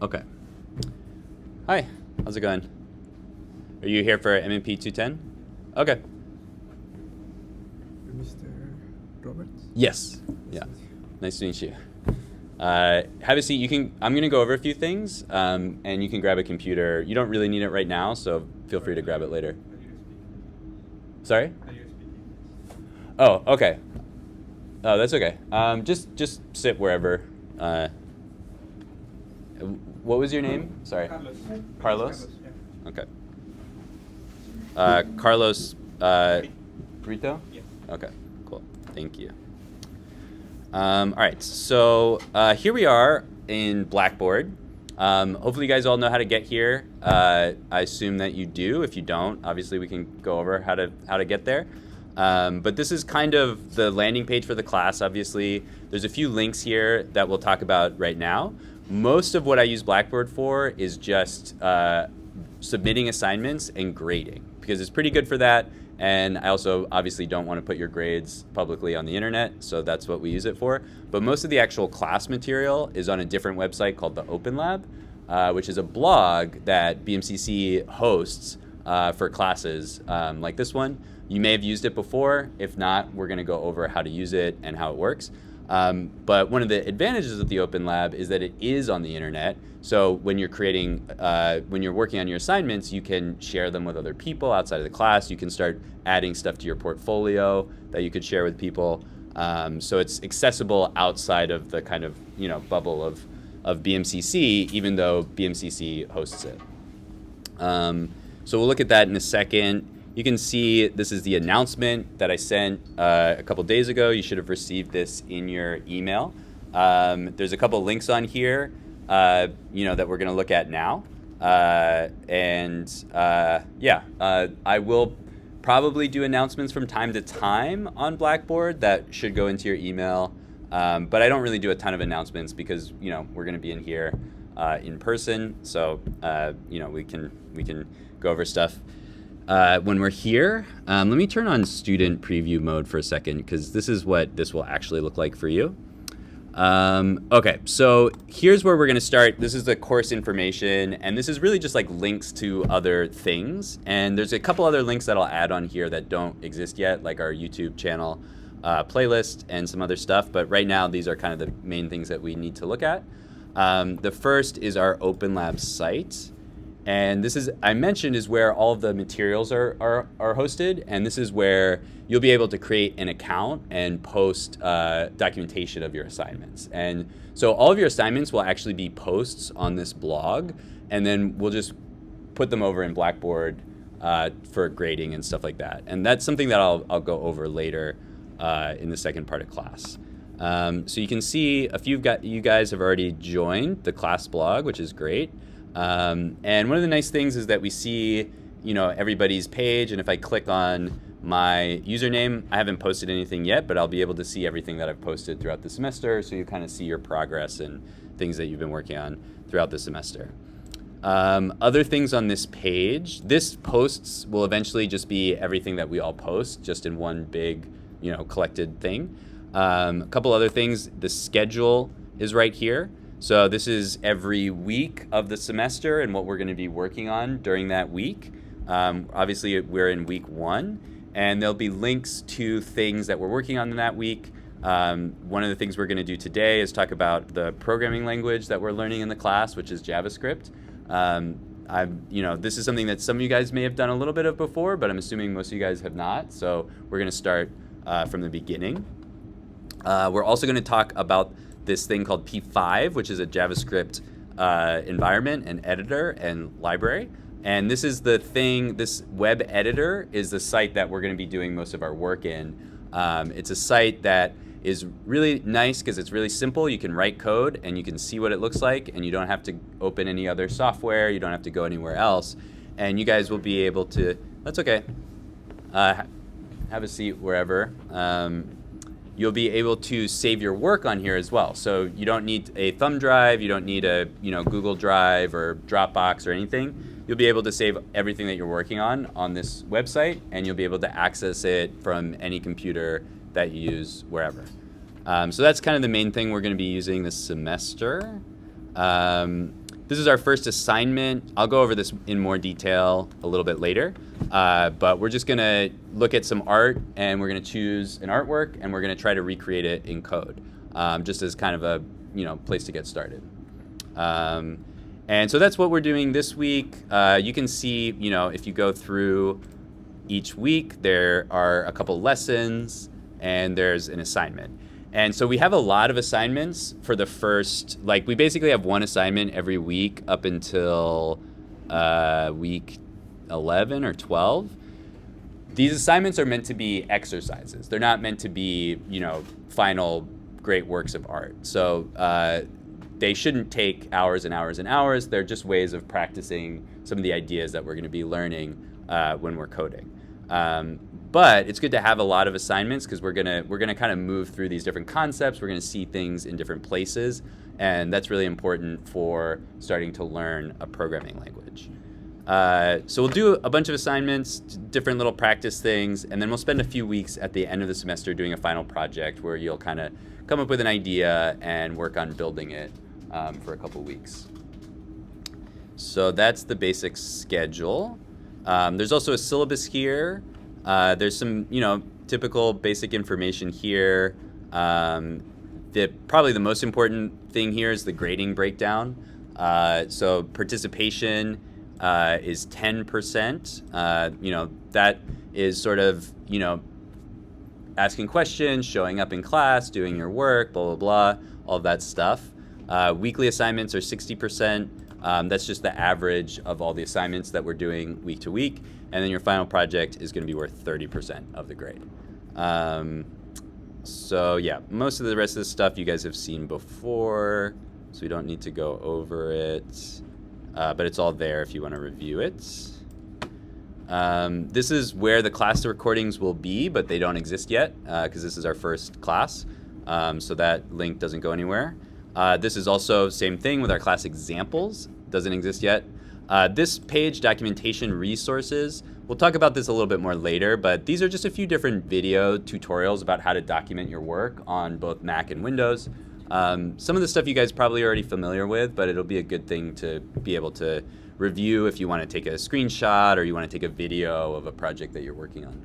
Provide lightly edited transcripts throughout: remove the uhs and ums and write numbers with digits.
Okay. Hi, how's it going? Are you here for MMP 210? Okay. Mr. Roberts? Yes. Yeah. Nice to meet you. Have a seat. I'm gonna go over a few things, and you can grab a computer. You don't really need it right now, so feel free to grab it later. Sorry? Oh, okay. Oh, that's okay. Just sit wherever. What was your name? Sorry. Carlos. Carlos? Yeah. Okay. Carlos Brito? Yeah. Okay, cool. Thank you. All right, so here we are in Blackboard. Hopefully you guys all know how to get here. I assume that you do. If you don't, obviously we can go over how to get there. But this is kind of the landing page for the class, obviously. There's a few links here that we'll talk about right now. Most of what I use Blackboard for is just submitting assignments and grading, because it's pretty good for that. And I also obviously don't want to put your grades publicly on the internet, so that's what we use it for. But most of the actual class material is on a different website called the Open Lab, which is a blog that BMCC hosts for classes like this one. You may have used it before. If not, we're going to go over how to use it and how it works. But one of the advantages of the Open Lab is that it is on the internet. So when you're when you're working on your assignments, you can share them with other people outside of the class. You can start adding stuff to your portfolio that you could share with people. So it's accessible outside of the kind of bubble of BMCC, even though BMCC hosts it. So we'll look at that in a second. You can see this is the announcement that I sent a couple days ago. You should have received this in your email. There's a couple links on here, that we're going to look at now. I will probably do announcements from time to time on Blackboard that should go into your email. But I don't really do a ton of announcements because, we're going to be in here in person. So, we can go over stuff. When we're here, let me turn on student preview mode for a second, because this is what this will actually look like for you. Okay, so here's where we're going to start. This is the course information, and this is really just like links to other things. And there's a couple other links that I'll add on here that don't exist yet, like our YouTube channel playlist and some other stuff. But right now, these are kind of the main things that we need to look at. The first is our Open Lab site. And this is, I mentioned, is where all of the materials are hosted. And this is where you'll be able to create an account and post documentation of your assignments. And so all of your assignments will actually be posts on this blog. And then we'll just put them over in Blackboard for grading and stuff like that. And that's something that I'll go over later in the second part of class. So you can see a few of you guys have already joined the class blog, which is great. And one of the nice things is that we see, everybody's page. And if I click on my username, I haven't posted anything yet, but I'll be able to see everything that I've posted throughout the semester. So you kind of see your progress and things that you've been working on throughout the semester. Other things on this page, this posts will eventually just be everything that we all post, just in one big, collected thing. A couple other things, the schedule is right here. So this is every week of the semester and what we're going to be working on during that week. Obviously, we're in week 1, and there'll be links to things that we're working on in that week. One of the things we're going to do today is talk about the programming language that we're learning in the class, which is JavaScript. This is something that some of you guys may have done a little bit of before, but I'm assuming most of you guys have not. So we're going to start from the beginning. We're also going to talk about this thing called P5, which is a JavaScript environment and editor and library. And this is the thing, this web editor is the site that we're going to be doing most of our work in. It's a site that is really nice because it's really simple. You can write code and you can see what it looks like, and you don't have to open any other software. You don't have to go anywhere else. And you guys will be able to, that's okay, have a seat wherever. You'll be able to save your work on here as well. So you don't need a thumb drive, you don't need a Google Drive or Dropbox or anything. You'll be able to save everything that you're working on this website, and you'll be able to access it from any computer that you use wherever. So that's kind of the main thing we're going to be using this semester. this is our first assignment. I'll go over this in more detail a little bit later, but we're just going to look at some art, and we're going to choose an artwork, and we're going to try to recreate it in code, just as kind of a place to get started. And so that's what we're doing this week. You can see, if you go through each week, there are a couple lessons, and there's an assignment. And so we have a lot of assignments for the first, we basically have one assignment every week up until week 11 or 12. These assignments are meant to be exercises. They're not meant to be, final great works of art. So they shouldn't take hours and hours and hours. They're just ways of practicing some of the ideas that we're going to be learning when we're coding. But it's good to have a lot of assignments because we're gonna kind of move through these different concepts. We're gonna see things in different places, and that's really important for starting to learn a programming language. So we'll do a bunch of assignments, different little practice things, and then we'll spend a few weeks at the end of the semester doing a final project where you'll kind of come up with an idea and work on building it for a couple weeks. So that's the basic schedule. There's also a syllabus here. There's some, typical basic information here. Probably the most important thing here is the grading breakdown. So participation is 10%. That is sort of, asking questions, showing up in class, doing your work, blah, blah, blah, all of that stuff. Weekly assignments are 60%. That's just the average of all the assignments that we're doing week to week. And then your final project is going to be worth 30% of the grade. So yeah, most of the rest of the stuff you guys have seen before, so we don't need to go over it. But it's all there if you want to review it. This is where the class recordings will be, but they don't exist yet because this is our first class. So that link doesn't go anywhere. This is also same thing with our class examples. Doesn't exist yet. This page, documentation resources, we'll talk about this a little bit more later, but these are just a few different video tutorials about how to document your work on both Mac and Windows. Some of the stuff you guys probably already familiar with, but it'll be a good thing to be able to review if you want to take a screenshot or you want to take a video of a project that you're working on.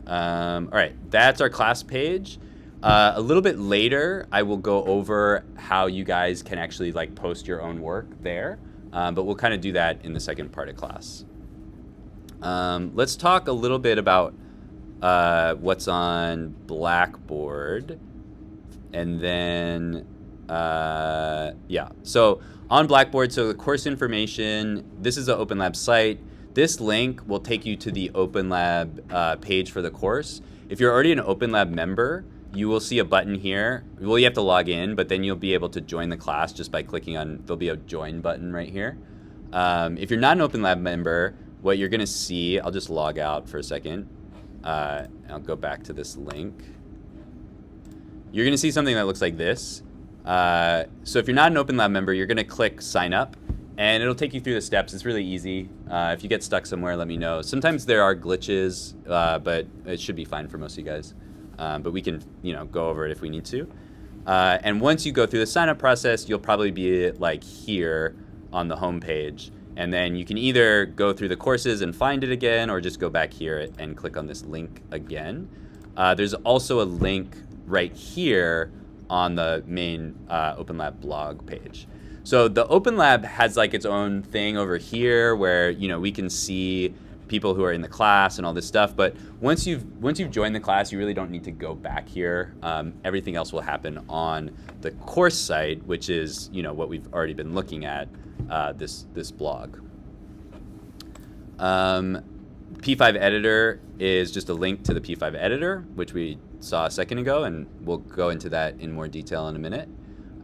All right, that's our class page. A little bit later, I will go over how you guys can actually post your own work there, but we'll kind of do that in the second part of class. Let's talk a little bit about what's on Blackboard, and then so on Blackboard, so the course information, this is the Open Lab site. This link will take you to the Open Lab page for the course. If you're already an Open Lab member, you will see a button here. Well, you have to log in, but then you'll be able to join the class just by clicking on, there'll be a join button right here. If you're not an Open Lab member, what you're gonna see, I'll just log out for a second. I'll go back to this link. You're gonna see something that looks like this. So if you're not an Open Lab member, you're gonna click sign up, and it'll take you through the steps. It's really easy. If you get stuck somewhere, let me know. Sometimes there are glitches, but it should be fine for most of you guys. But we can, go over it if we need to. And once you go through the sign-up process, you'll probably be here on the home page. And then you can either go through the courses and find it again, or just go back here and click on this link again. There's also a link right here on the main Open Lab blog page. So the Open Lab has its own thing over here where, we can see people who are in the class and all this stuff, but once you've joined the class, you really don't need to go back here. Everything else will happen on the course site, which is what we've already been looking at, this blog. P5 editor is just a link to the P5 editor, which we saw a second ago, and we'll go into that in more detail in a minute.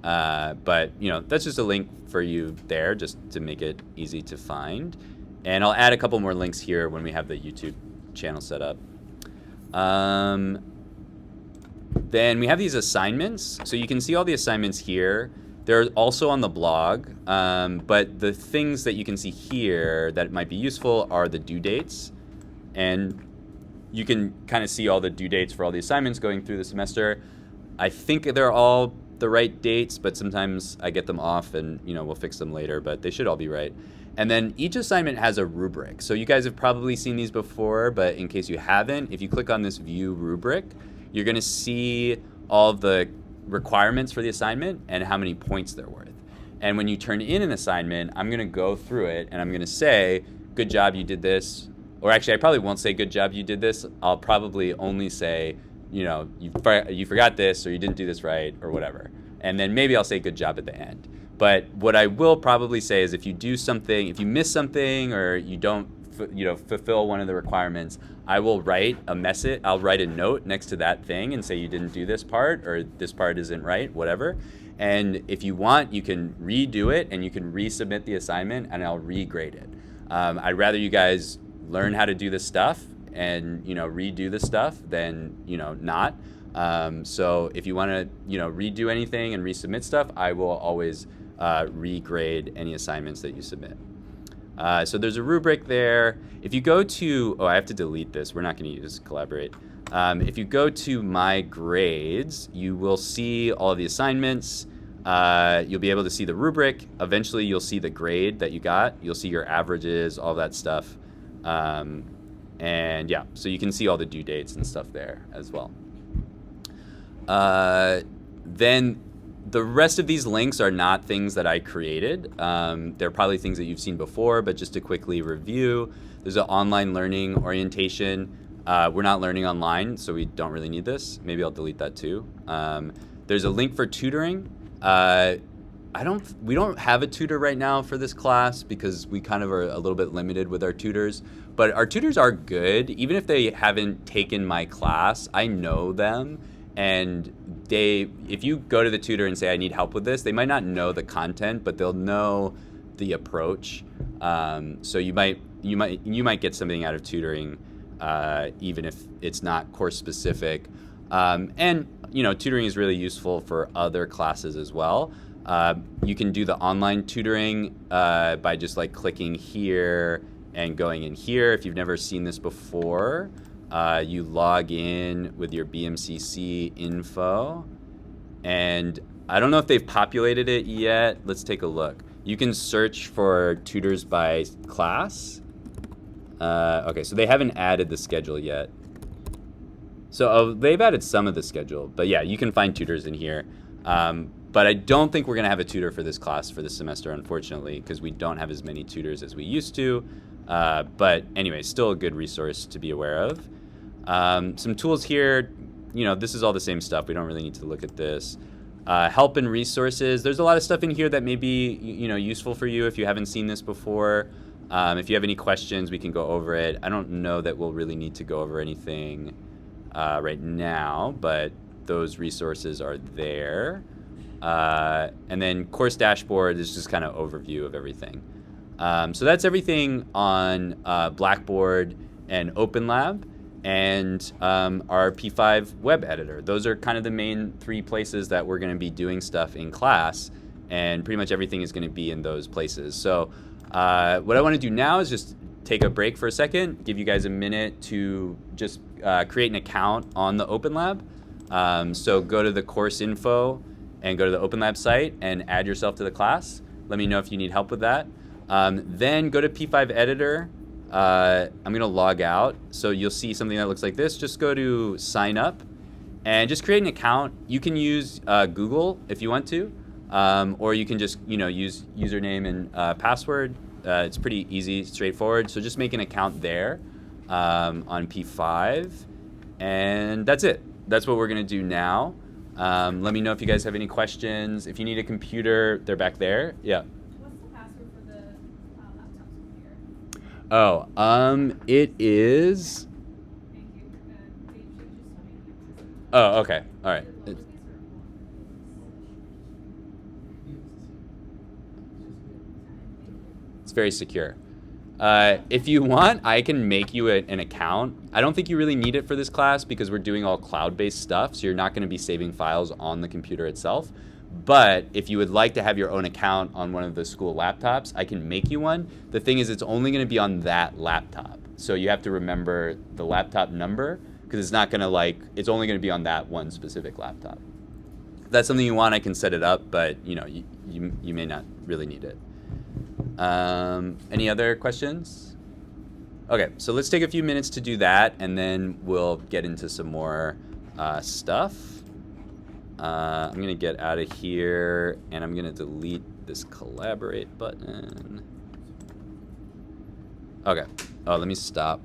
But that's just a link for you there, just to make it easy to find. And I'll add a couple more links here when we have the YouTube channel set up. Then we have these assignments. So you can see all the assignments here. They're also on the blog, but the things that you can see here that might be useful are the due dates. And you can kind of see all the due dates for all the assignments going through the semester. I think they're all the right dates, but sometimes I get them off and, we'll fix them later, but they should all be right. And then each assignment has a rubric. So you guys have probably seen these before, but in case you haven't, if you click on this view rubric, you're going to see all the requirements for the assignment and how many points they're worth. And when you turn in an assignment, I'm going to go through it and I'm going to say, good job, you did this. Or actually, I probably won't say good job, you did this. I'll probably only say, you forgot this, or you didn't do this right, or whatever. And then maybe I'll say good job at the end. But what I will probably say is if you do something, if you miss something, or you don't fulfill one of the requirements, I will write a message. I'll write a note next to that thing and say you didn't do this part, or this part isn't right, whatever. And if you want, you can redo it and you can resubmit the assignment and I'll regrade it. I'd rather you guys learn how to do this stuff and redo the stuff than not. So if you want to redo anything and resubmit stuff, I will always regrade any assignments that you submit. So there's a rubric there. If you go to, I have to delete this. We're not going to use Collaborate. If you go to My Grades, you will see all of the assignments. You'll be able to see the rubric. Eventually, you'll see the grade that you got. You'll see your averages, all that stuff. And yeah, so you can see all the due dates and stuff there as well. Then the rest of these links are not things that I created. They're probably things that you've seen before, but just to quickly review, there's an online learning orientation. We're not learning online, so we don't really need this. Maybe I'll delete that too. There's a link for tutoring. We don't have a tutor right now for this class because we kind of are a little bit limited with our tutors, but our tutors are good. Even if they haven't taken my class, I know them, and if you go to the tutor and say, I need help with this, they might not know the content, but they'll know the approach. So you might get something out of tutoring, even if it's not course specific. And tutoring is really useful for other classes as well. You can do the online tutoring by just clicking here and going in here. If you've never seen this before, you log in with your BMCC info. And I don't know if they've populated it yet. Let's take a look. You can search for tutors by class. Okay, so they haven't added the schedule yet. So they've added some of the schedule, but yeah, you can find tutors in here. But I don't think we're going to have a tutor for this class for this semester, unfortunately, because we don't have as many tutors as we used to. But anyway, still a good resource to be aware of. Some tools here, this is all the same stuff. We don't really need to look at this. Help and resources. There's a lot of stuff in here that may be useful for you if you haven't seen this before. If you have any questions, we can go over it. I don't know that we'll really need to go over anything right now, but those resources are there. And then course dashboard is just kind of overview of everything. So that's everything on Blackboard and OpenLab and our P5 web editor. Those are kind of the main three places that we're going to be doing stuff in class, and pretty much everything is going to be in those places. So what I want to do now is just take a break for a second, give you guys a minute to just create an account on the OpenLab. So go to the course info and go to the OpenLab site and add yourself to the class. Let me know if you need help with that. Then go to P5 Editor. I'm going to log out. So you'll see something that looks like this. Just go to sign up and just create an account. You can use Google if you want to, or you can just use username and password. It's pretty easy, straightforward. So just make an account there on P5, and that's it. That's what we're going to do now. Let me know if you guys have any questions. If you need a computer, they're back there. Yeah. What's the password for the laptops here? Oh, it is. Thank you. They usually just tell me. Oh, okay. All right. It's very secure. If you want, I can make you an account. I don't think you really need it for this class because we're doing all cloud-based stuff, so you're not going to be saving files on the computer itself. But if you would like to have your own account on one of the school laptops, I can make you one. The thing is, it's only going to be on that laptop. So you have to remember the laptop number because it's not going to it's only going to be on that one specific laptop. that's something you want, I can set it up, but you may not really need it. Any other questions? Okay, so let's take a few minutes to do that, and then we'll get into some more stuff. I'm going to get out of here, and I'm going to delete this collaborate button. Okay. Oh, let me stop